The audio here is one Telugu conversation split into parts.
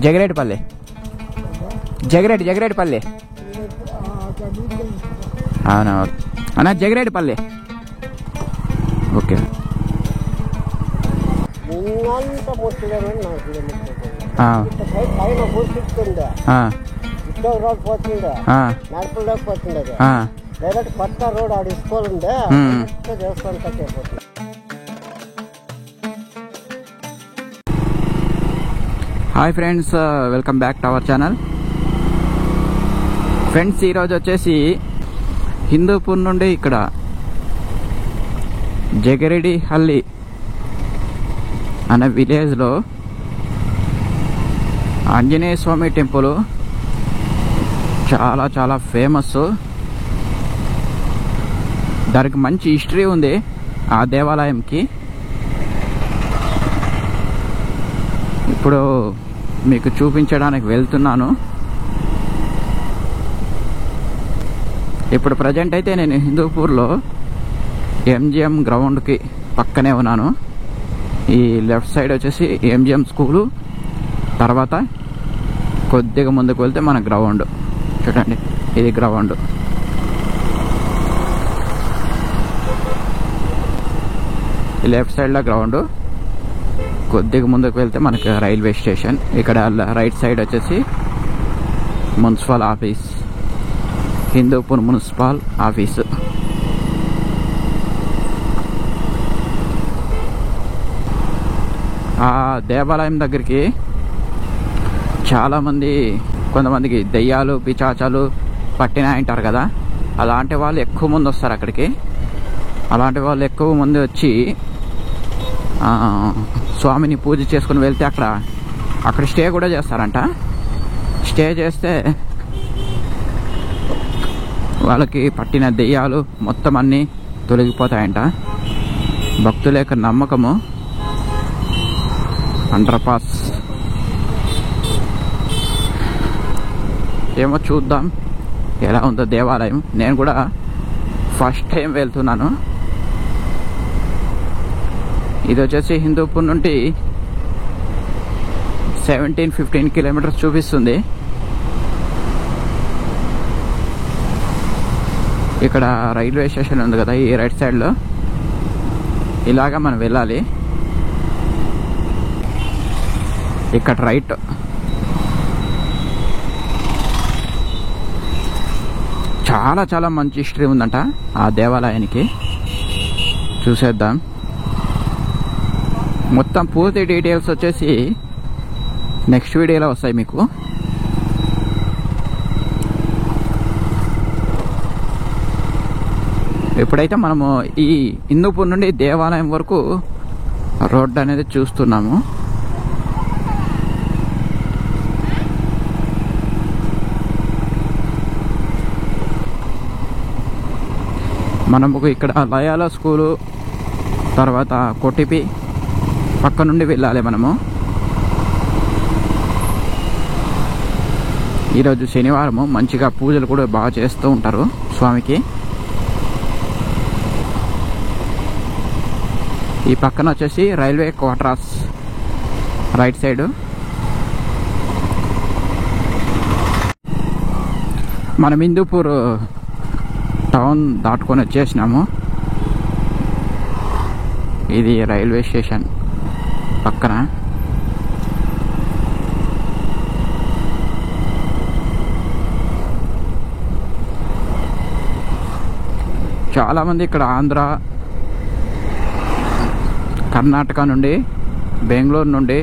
జగిరెడ్డిపల్లి జగిరెడ్డిపల్లి అవునా అన్న జగిరెడ్డిపల్లి ఓకే కొత్త రోడ్ ఆడ స్కూల్ ఉండే hi friends, welcome back to our channel. Friends, ఈరోజు వచ్చేసి హిందూపూర్ నుండి ఇక్కడ జగిరెడ్డిపల్లి అనే విలేజ్లో ఆంజనేయ స్వామి టెంపుల్ చాలా చాలా ఫేమస్. దానికి మంచి హిస్టరీ ఉంది ఆ దేవాలయంకి. ఇప్పుడు మీకు చూపించడానికి వెళ్తున్నాను. ఇప్పుడు ప్రజెంట్ అయితే నేను హిందూపూర్లో ఎంజిఎం గ్రౌండ్కి పక్కనే ఉన్నాను. ఈ లెఫ్ట్ సైడ్ వచ్చేసి ఎంజిఎం స్కూలు, తర్వాత కొద్దిగా ముందుకు వెళ్తే మన గ్రౌండ్ చూడండి. ఇది గ్రౌండ్. లెఫ్ట్ సైడ్లో గ్రౌండ్, కొద్దిగా ముందుకు వెళ్తే మనకి రైల్వే స్టేషన్. ఇక్కడ రైట్ సైడ్ వచ్చేసి municipal office, Hindupur municipal office. ఆ దేవాలయం దగ్గరికి చాలామంది, కొంతమందికి దెయ్యాలు పిచాచాలు పట్టినాయంటారు కదా, అలాంటి వాళ్ళు ఎక్కువ మంది వస్తారు అక్కడికి. అలాంటి వాళ్ళు ఎక్కువ మంది వచ్చి స్వామిని పూజ చేసుకుని వెళ్తే అక్కడ స్టే కూడా చేస్తారంట. స్టే చేస్తే వాళ్ళకి పట్టిన దెయ్యాలు మొత్తం అన్నీ తొలగిపోతాయంట. భక్తుల యొక్క నమ్మకము. అండర్ పాస్ ఏమో చూద్దాం ఎలా ఉందో దేవాలయం. నేను కూడా ఫస్ట్ టైం వెళ్తున్నాను. ఇది వచ్చేసి హిందూపూర్ నుండి 17-15 కిలోమీటర్స్ చూపిస్తుంది. ఇక్కడ రైల్వే స్టేషన్ ఉంది కదా, ఈ రైట్ సైడ్లో ఇలాగా మనం వెళ్ళాలి. ఇక్కడ రైట్. చాలా చాలా మంచి హిస్టరీ ఉందంట ఆ దేవాలయానికి. చూసేద్దాం. మొత్తం పూర్తి డీటెయిల్స్ వచ్చేసి నెక్స్ట్ వీడియోలో వస్తాయి మీకు. ఇప్పుడైతే మనము ఈ హిందూపూర్ నుండి దేవాలయం వరకు రోడ్డు అనేది చూస్తున్నాము. మనము ఇక్కడ లయాలా స్కూలు, తర్వాత కొట్టిపి పక్క నుండి వెళ్ళాలి మనము. ఈరోజు శనివారము, మంచిగా పూజలు కూడా బాగా చేస్తూ ఉంటారు స్వామికి. ఈ పక్కన వచ్చేసి రైల్వే క్వార్టర్స్ రైట్ సైడ్. మనం హిందూపూర్ టౌన్ దాటుకొని వచ్చేసినాము. ఇది రైల్వే స్టేషన్ పక్కన. చాలామంది ఇక్కడ ఆంధ్ర, కర్ణాటక నుండి, బెంగళూరు నుండి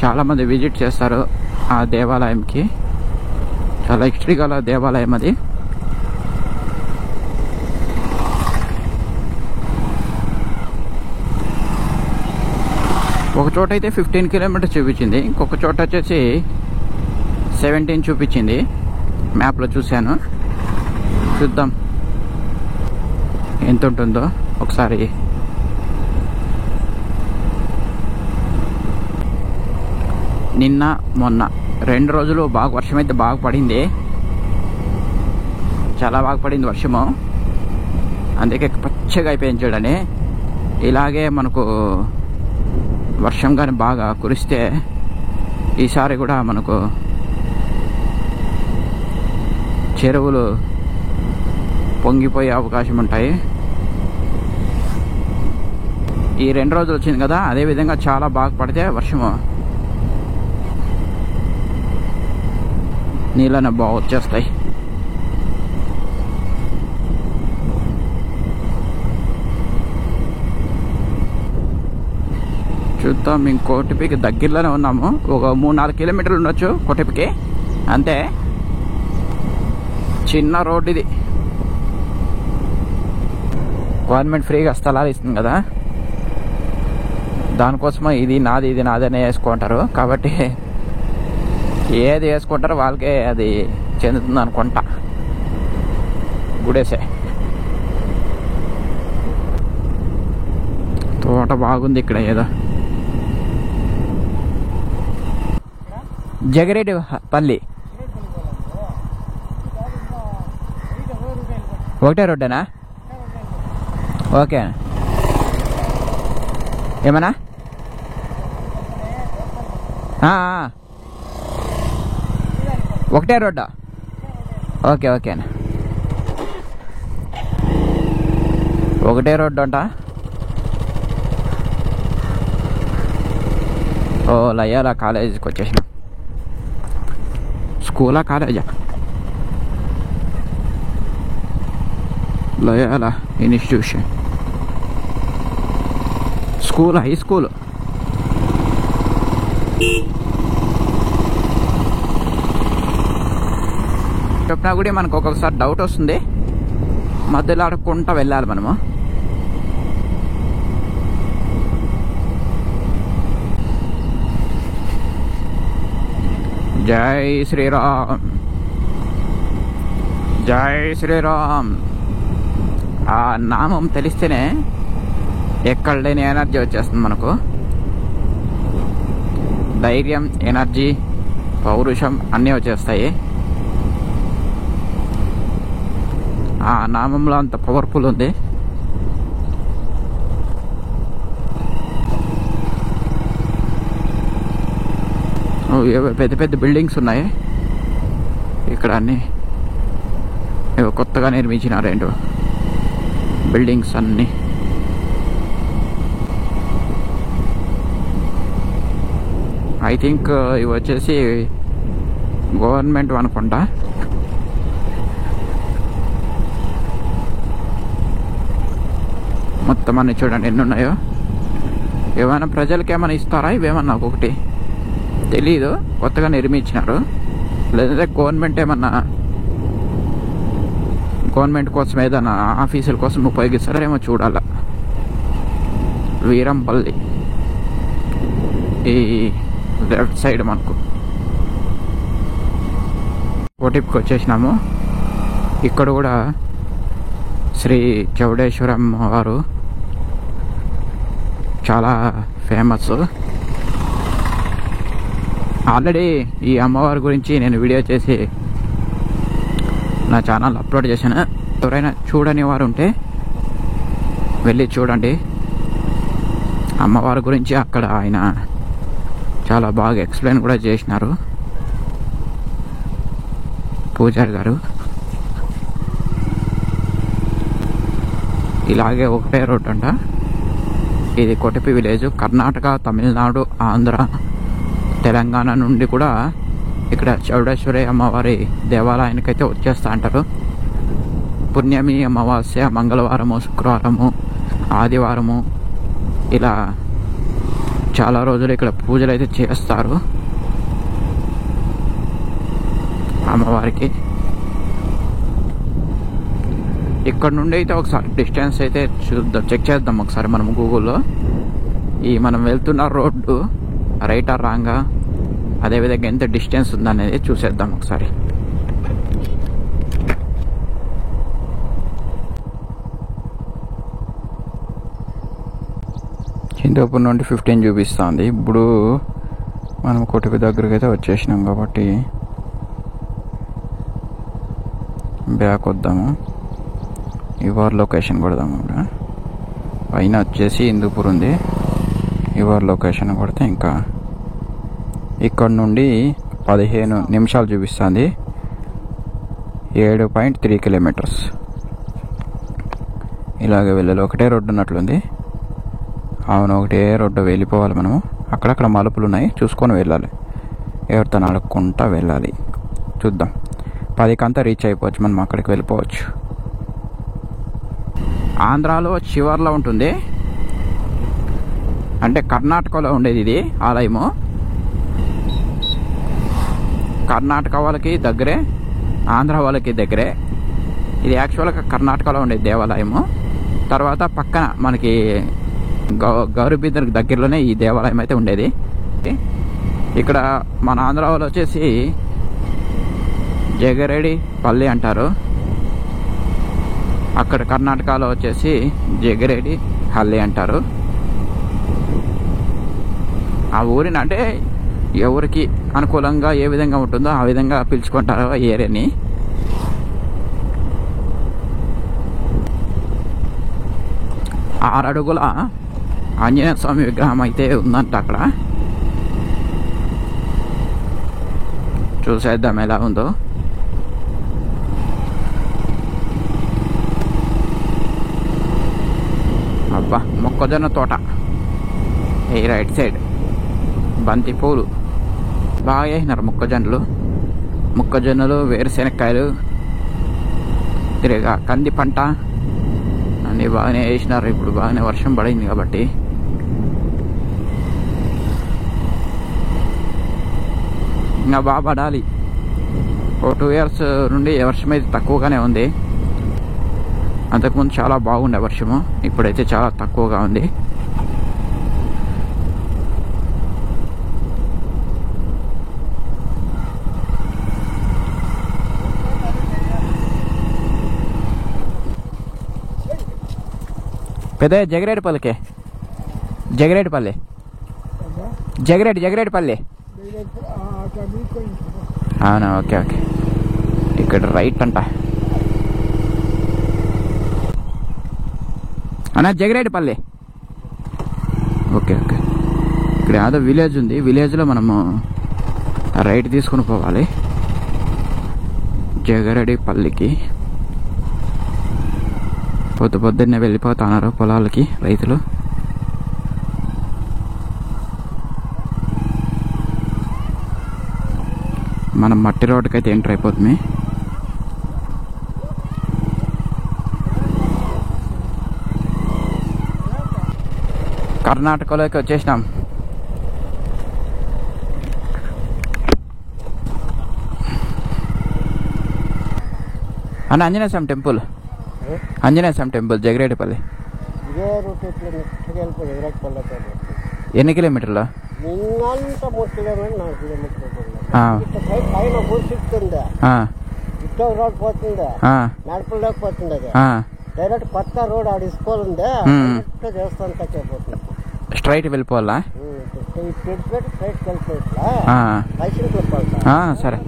చాలామంది విజిట్ చేస్తారు ఆ దేవాలయంకి. చాలా హిస్టరీ గల దేవాలయం అది. ఒక చోట అయితే 15 కిలోమీటర్స్ చూపించింది, ఇంకొక చోట వచ్చేసి 17 చూపించింది. మ్యాప్లో చూశాను. చూద్దాం ఎంత ఉంటుందో ఒకసారి. నిన్న మొన్న 2 రోజులు బాగా వర్షం అయితే బాగా పడింది. చాలా బాగా పడింది వర్షము. అందుకే పచ్చగా అయిపోయింది చూడండి. ఇలాగే మనకు వర్షం కానీ బాగా కురిస్తే ఈసారి కూడా మనకు చెరువులు పొంగిపోయే అవకాశం ఉంటాయి. ఈ 2 రోజులు వచ్చింది కదా, అదేవిధంగా చాలా బాగా పడితే వర్షము నీళ్ళనే బాగా వచ్చేస్తాయి. చూద్దాం. మేము కోటిపికి దగ్గరలోనే ఉన్నాము. ఒక 3-4 కిలోమీటర్లు ఉండొచ్చు కోటిపికి, అంతే. చిన్న రోడ్ ఇది. గవర్నమెంట్ ఫ్రీగా స్థలాలు ఇస్తుంది కదా, దానికోసమే ఇది నాది అనే వేసుకుంటారు. కాబట్టి ఏది వేసుకుంటారో వాళ్ళకే అది చెందుతుంది అనుకుంటా. గుడేసే తోట బాగుంది ఇక్కడ. ఏదో జగిరెడ్డి పల్లి ఒకటే రోడ్డేనా? ఓకే. ఏమన్నా ఒకటే రోడ్డా? ఓకే ఓకేనా, ఒకటే రోడ్డు అంట. ఓ లయ్యాల కాలేజీకి వచ్చేసిన. స్కూలా కాలేజా? లయాల ఇన్స్టిట్యూషన్ స్కూల్, హై స్కూల్. చెప్పినా కూడా మనకు ఒక్కొక్కసారి డౌట్ వస్తుంది, మధ్యలో ఆడుకుంటా వెళ్ళాలి మనము. జై శ్రీరామ్, జై శ్రీరామ్. ఆ నామం తెలిస్తేనే ఎక్కడ లేని ఎనర్జీ వచ్చేస్తుంది మనకు. ధైర్యం, ఎనర్జీ, పౌరుషం అన్నీ వచ్చేస్తాయి. ఆ నామంలో అంత పవర్ఫుల్ ఉంది. పెద్ద పెద్ద బిల్డింగ్స్ ఉన్నాయి ఇక్కడ. అన్నీ కొత్తగా నిర్మించినారు బిల్డింగ్స్ అన్నీ. ఐ థింక్ ఇవి వచ్చేసి గవర్నమెంట్ అనుకుంటా. మొత్తం అన్ని చూడండి ఎన్ని ఉన్నాయో. ఏమైనా ప్రజలకి ఏమైనా ఇస్తారా ఇవేమన్నా? ఒకటి తెలీదు, కొత్తగా నిర్మించినారు. లేదంటే గవర్నమెంట్ ఏమన్నా గవర్నమెంట్ కోసం ఏదైనా ఆఫీసుల కోసం ఉపయోగిస్తారేమో చూడాల. వీరంపల్లి ఈ లెఫ్ట్ సైడ్ మనకు కోటిప్కి వచ్చేసినాము. ఇక్కడ కూడా శ్రీ చౌడేశ్వరమ్మ వారు చాలా ఫేమస్. ఆల్రెడీ ఈ అమ్మవారి గురించి నేను వీడియో చేసి నా ఛానల్ అప్లోడ్ చేశాను. ఎవరైనా చూడని వారు ఉంటే వెళ్ళి చూడండి. అమ్మవారి గురించి అక్కడ ఆయన చాలా బాగా ఎక్స్ప్లెయిన్ కూడా చేసినారు పూజారి గారు. ఇలాగే ఒకటే రోడ్ అంట. ఇది కోటిపి విలేజ్. కర్ణాటక, తమిళనాడు, ఆంధ్ర, తెలంగాణ నుండి కూడా ఇక్కడ చౌడేశ్వరి అమ్మవారి దేవాలయానికైతే వచ్చేస్తా అంటారు. పుణ్యమి, అమావాస్య, మంగళవారము, శుక్రవారము, ఆదివారము ఇలా చాలా రోజులు ఇక్కడ పూజలు అయితే చేస్తారు అమ్మవారికి. ఇక్కడ నుండి అయితే ఒకసారి డిస్టెన్స్ అయితే చూద్దాం, చెక్ చేద్దాం ఒకసారి మనం గూగుల్లో. ఈ మనం వెళ్తున్న రోడ్డు రైట్ ఆర్ రాంగా, అదేవిధంగా ఎంత డిస్టెన్స్ ఉందనేది చూసేద్దాం ఒకసారి. హిందూపూర్ నుండి 15 చూపిస్తుంది. ఇప్పుడు మనం కోటిపి దగ్గరికి అయితే వచ్చేసినాం కాబట్టి బ్యాక్ వద్దాము. ఇవార్ లొకేషన్ కొడదాము. పైన వచ్చేసి హిందూపూర్ ఉంది. ఇవార్ లొకేషన్ కొడితే ఇంకా ఇక్కడ నుండి 15 నిమిషాలు చూపిస్తుంది. 7.3 కిలోమీటర్స్. ఇలాగే వెళ్ళాలి. ఒకటే రోడ్డు ఉన్నట్లుంది. అవును, ఒకటే రోడ్డు వెళ్ళిపోవాలి మనము. అక్కడక్కడ మలుపులు ఉన్నాయి, చూసుకొని వెళ్ళాలి. ఎవరితో అడుక్కుంటా వెళ్ళాలి. చూద్దాం. 10 రీచ్ అయిపోవచ్చు, మనం అక్కడికి వెళ్ళిపోవచ్చు. ఆంధ్రాలో చివర్లో ఉంటుంది, అంటే కర్ణాటకలో ఉండేది ఇది ఆలయము. కర్ణాటక వాళ్ళకి దగ్గరే, ఆంధ్ర వాళ్ళకి దగ్గరే. ఇది యాక్చువల్గా కర్ణాటకలో ఉండే దేవాలయము. తర్వాత పక్కన మనకి గౌరీబిదర్కి దగ్గరలోనే ఈ దేవాలయం అయితే ఉండేది. ఇక్కడ మన ఆంధ్ర వాళ్ళు వచ్చేసి జగరేడి పల్లి అంటారు. అక్కడ కర్ణాటకలో వచ్చేసి జగరేడి హల్లి అంటారు. ఆ ఊరిని అంటే ఎవరికి అనుకూలంగా ఏ విధంగా ఉంటుందో ఆ విధంగా పిలుచుకుంటారు ఆ ఏరియాని. ఆరు అడుగుల ఆంజనేయ స్వామి విగ్రహం అయితే ఉందంట అక్కడ. చూసేద్దాం ఎలా ఉందో. అబ్బా, మొక్కజొన్న తోట ఈ రైట్ సైడ్. బంతి పూలు బాగా వేసినారు. మొక్కజొన్నలు, వేరుశెనక్కాయలు, తిరిగా కంది పంట అన్నీ బాగానే వేసినారు. ఇప్పుడు బాగానే వర్షం పడింది కాబట్టి. ఇంకా బాగా పడాలి. ఓ 2 years నుండి వర్షం అయితే తక్కువగానే ఉంది. అంతకుముందు చాలా బాగుండే వర్షము, ఇప్పుడైతే చాలా తక్కువగా ఉంది. పెద్ద జగరేడిపల్లికే, జగరేడిపల్లి, జగరేడిపల్లి. అవునా, ఓకే ఓకే. ఇక్కడ రైట్ అంట అన్నా, జగరేడిపల్లి. Okay okay. ఇక్కడ ఏదో విలేజ్ ఉంది, విలేజ్లో మనము రైట్ తీసుకుని పోవాలి జగరేడిపల్లికి. పొద్దున్నే వెళ్ళిపోతున్నారు పొలాలకి రైతులు. మనం మట్టి రోడ్డుకి అయితే ఎంటర్ అయిపోతుంది. కర్ణాటకలోకి వచ్చేసినాం. అన్న, ఆంజనేయ స్వామి టెంపుల్, ఆంజనేయ స్వామి టెంపుల్ జగరేడిపల్లి. ఎన్ని కిలోమీటర్లు? డైరెక్ట్ కొత్త రోడ్ ఆడి స్కూల్ ఉండే స్ట్రైట్ వెళ్ళిపోవాలా? సరే,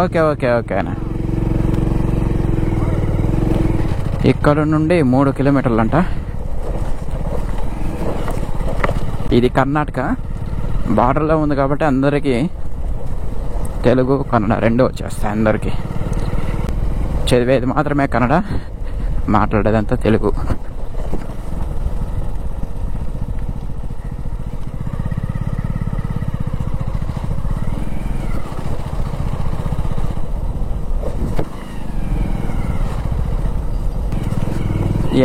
ఓకే ఓకే ఓకే అన్న. ఇక్కడ నుండి 3 కిలోమీటర్లు అంట. ఇది కర్ణాటక బార్డర్లో ఉంది కాబట్టి అందరికీ తెలుగు, కన్నడ రెండు వచ్చేస్తాయి. అందరికీ చదివేది మాత్రమే కన్నడ, మాట్లాడేదంతా తెలుగు.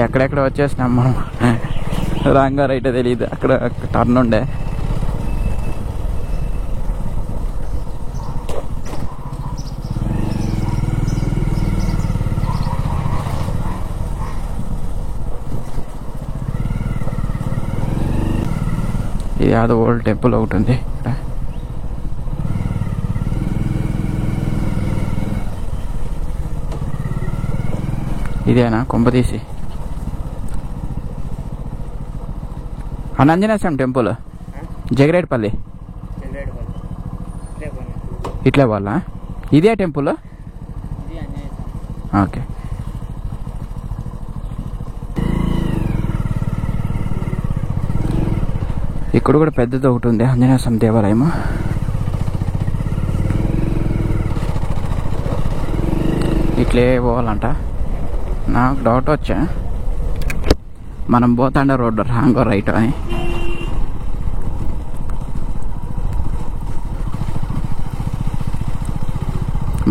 ఎక్కడెక్కడ వచ్చేసినాం మనం. రాంగా రైట్ తెలియదు, అక్కడ టర్న్ ఉండే. ఇది యాదో ఓల్డ్ టెంపుల్ ఒకటి ఉంది ఇక్కడ. ఇదేనా కొంపతీసి? ఆంజనేయ స్వామి టెంపుల్ జగరేడిపల్లి. ఇట్లే వాళ్ళ ఇదే టెంపుల్? ఓకే. ఇక్కడ కూడా పెద్దది ఒకటి ఉంది ఆంజనేయ స్వామి దేవాలయము. ఇట్లే పోవాలంట. నాకు డౌట్ వచ్చా మనం పోతాండే రోడ్డు రాంగో రైట్ అని.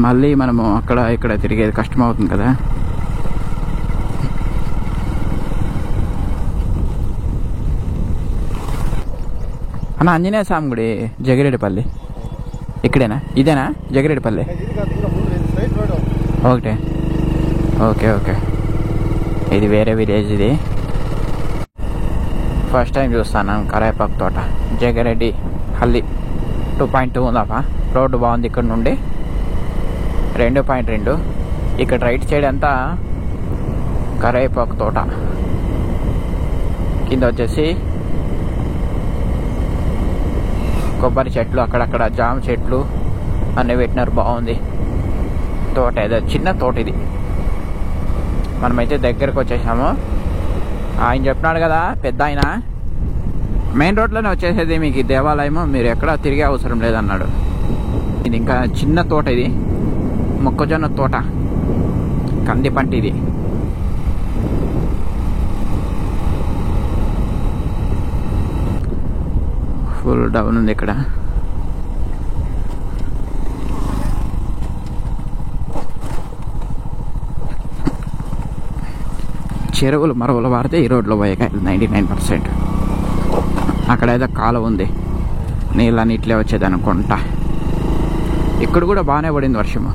మళ్ళీ మనము అక్కడ ఇక్కడ తిరిగేది కష్టం అవుతుంది కదా. అన్న ఆంజనేయ స్వామి గుడి జగిరెడ్డిపల్లి ఇక్కడేనా? ఇదేనా జగిరెడ్డిపల్లి? Okay okay okay. ఇది వేరే విలేజ్. ఇది ఫస్ట్ టైం చూస్తాను కరేపాకు తోట. జగిరెడ్డి హల్లి 2.2 ఉందాపా. రోడ్డు బాగుంది ఇక్కడ నుండి. 2.2. ఇక్కడ రైట్ సైడ్ అంతా కరేపాకు తోట. కింద వచ్చేసి కొబ్బరి చెట్లు, అక్కడక్కడ జామ చెట్లు అన్నీ పెట్టినారు. బాగుంది తోట. ఏదో చిన్న తోట ఇది. మనమైతే దగ్గరకు వచ్చేసాము. ఆయన చెప్పినాడు కదా పెద్ద ఆయన, మెయిన్ రోడ్లోనే వచ్చేసేది మీకు ఈ దేవాలయము, మీరు ఎక్కడ తిరిగే అవసరం లేదన్నాడు. ఇది ఇంకా చిన్న తోట. ఇది మొక్కజొన్న తోట, కంది పంట. ఇది ఫుల్ డౌన్ ఉంది ఇక్కడ. చెరువులు మరవలు వాడితే ఈ రోడ్లో పోయాక 99%. అక్కడ ఏదో కాలువ ఉంది, నీళ్ళని ఇట్లే వచ్చేది అనుకుంటా. ఇక్కడ కూడా బాగానే పడింది వర్షము.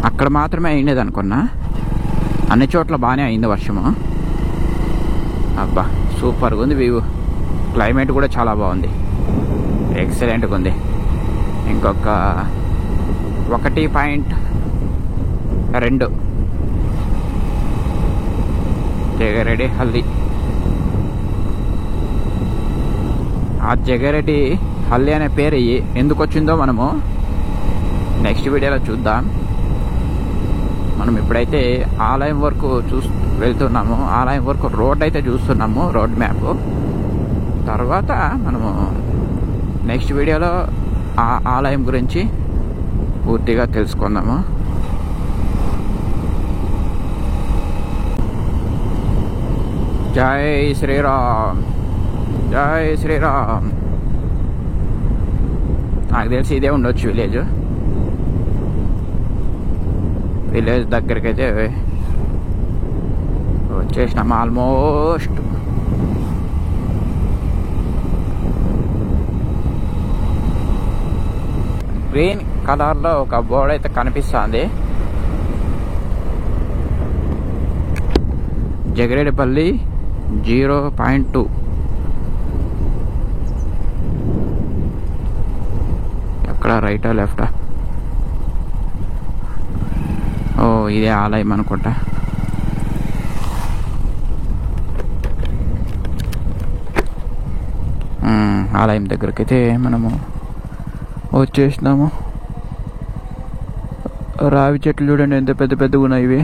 అక్కడ మాత్రమే అయిండేది అనుకున్నా, అన్ని చోట్ల బాగానే అయింది వర్షము. అబ్బా సూపర్గా ఉంది వ్యూ. క్లైమేట్ కూడా చాలా బాగుంది, ఎక్సలెంట్గా ఉంది. ఇంకొక 1.2 జగిరెడ్డి హల్లి. ఆ జగిరెడ్డి హల్లి అనే పేరు ఎందుకు వచ్చిందో మనము నెక్స్ట్ వీడియోలో చూద్దాం. మనం ఇప్పుడైతే ఆలయం వరకు వెళ్తున్నాము. ఆలయం వరకు రోడ్ అయితే చూస్తున్నాము, రోడ్ మ్యాప్. తర్వాత మనము నెక్స్ట్ వీడియోలో ఆ ఆలయం గురించి పూర్తిగా తెలుసుకుందాము. జై శ్రీరామ్, జై శ్రీరామ్. నాకు తెలిసి ఇదే ఉండొచ్చు విలేజ్ దగ్గరికి అయితే వచ్చేసినాము ఆల్మోస్ట్. గ్రీన్ కలర్లో ఒక బోర్డు అయితే కనిపిస్తుంది. జగిరెడ్డిపల్లి 0.2. ఎక్కడ రైటా లెఫ్టా? ఓ ఇదే ఆలయం అనుకుంటా. ఆలయం దగ్గరికి అయితే మనము వచ్చేసినాము. రావి చెట్లు చూడండి ఎంత పెద్ద పెద్దగా ఉన్నాయి ఇవి.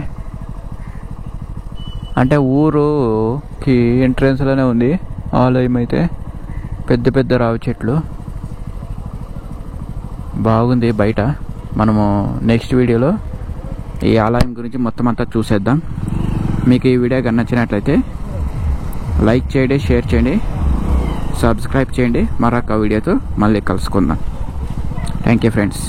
అంటే ఊరుకి ఎంట్రన్స్లోనే ఉంది ఆలయం. అయితే పెద్ద పెద్ద రావి చెట్లు బాగుంది బయట. మనము నెక్స్ట్ వీడియోలో ఈ ఆలయం గురించి మొత్తం అంతా చూసేద్దాం. మీకు ఈ వీడియో కనుక నచ్చినట్లయితే లైక్ చేయండి, షేర్ చేయండి, సబ్స్క్రైబ్ చేయండి. మరొక వీడియోతో మళ్ళీ కలుసుకుందాం. Thank you friends.